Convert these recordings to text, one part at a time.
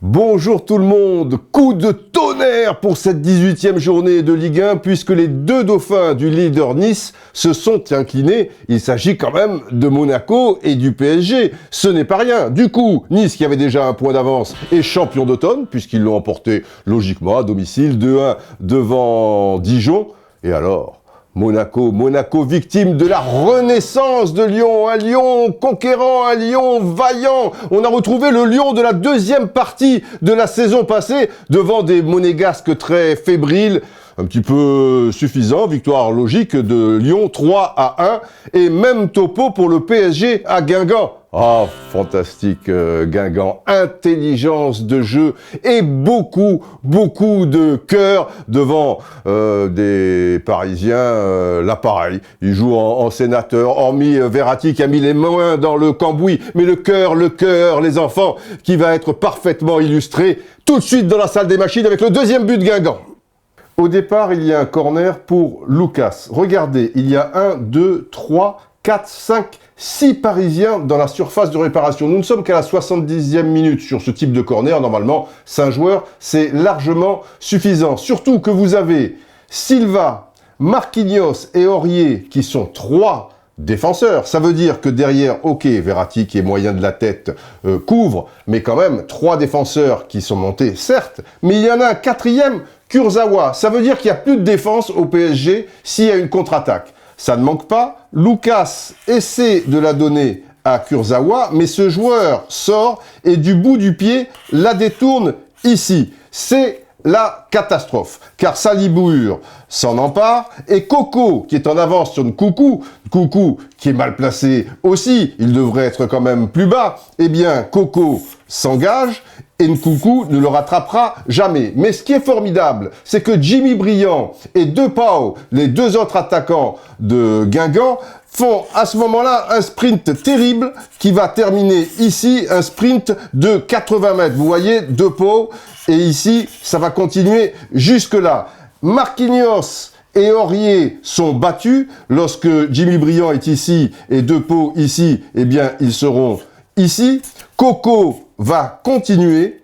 Bonjour tout le monde, coup de tonnerre pour cette 18e journée de Ligue 1 puisque les deux dauphins du leader Nice se sont inclinés. Il s'agit quand même de Monaco et du PSG, ce n'est pas rien. Du coup, Nice qui avait déjà un point d'avance est champion d'automne puisqu'ils l'ont emporté logiquement à domicile 2-1 devant Dijon. Et alors Monaco victime de la renaissance de Lyon, un Lyon conquérant, un Lyon vaillant. On a retrouvé le Lyon de la deuxième partie de la saison passée devant des monégasques très fébriles, un petit peu suffisant, victoire logique de Lyon 3-1 et même topo pour le PSG à Guingamp. Ah, fantastique Guingamp, intelligence de jeu et beaucoup de cœur devant des Parisiens. Là pareil, ils jouent en sénateur, hormis Verratti qui a mis les mains dans le cambouis, mais le cœur, les enfants, qui va être parfaitement illustré tout de suite dans la salle des machines avec le deuxième but de Guingamp. Au départ, il y a un corner pour Lucas. Regardez, il y a 1, 2, 3, 4, 5, 6 Parisiens dans la surface de réparation. Nous ne sommes qu'à la 70e minute sur ce type de corner. Normalement, 5 joueurs, c'est largement suffisant. Surtout que vous avez Silva, Marquinhos et Aurier qui sont 3 défenseurs. Ça veut dire que derrière, ok, Verratti qui est moyen de la tête couvre, mais quand même 3 défenseurs qui sont montés, certes, mais il y en a un 4e, Kurzawa. Ça veut dire qu'il n'y a plus de défense au PSG s'il y a une contre-attaque. Ça ne manque pas. Lucas essaie de la donner à Kurzawa, mais ce joueur sort et du bout du pied la détourne ici. C'est la catastrophe, car Salibouur s'en empare, et Coco, qui est en avance sur Nkoukou qui est mal placé aussi, il devrait être quand même plus bas, eh bien, Coco s'engage, et Nkoukou ne le rattrapera jamais. Mais ce qui est formidable, c'est que Jimmy Briand et Depao, les deux autres attaquants de Guingamp, font à ce moment-là un sprint terrible qui va terminer ici, un sprint de 80 mètres. Vous voyez, Depao, et ici, ça va continuer jusque-là. Marquinhos et Aurier sont battus. Lorsque Jimmy Briand est ici et Depao ici, eh bien, ils seront ici. Coco va continuer.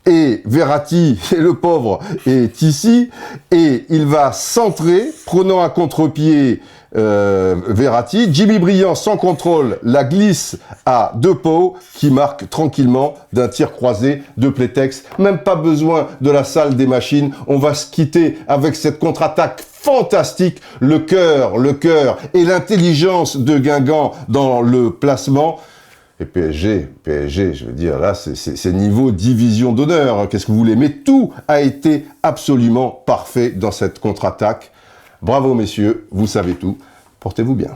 Et Verratti, le pauvre, est ici, et il va centrer, prenant à contre-pied Verratti. Jimmy Briand, sans contrôle, la glisse à Depao, qui marque tranquillement d'un tir croisé de Plétex. Même pas besoin de la salle des machines. On va se quitter avec cette contre-attaque fantastique. Le cœur et l'intelligence de Guingamp dans le placement. Et PSG, je veux dire, là, c'est niveau division d'honneur. Qu'est-ce que vous voulez? Mais tout a été absolument parfait dans cette contre-attaque. Bravo, messieurs, vous savez tout. Portez-vous bien.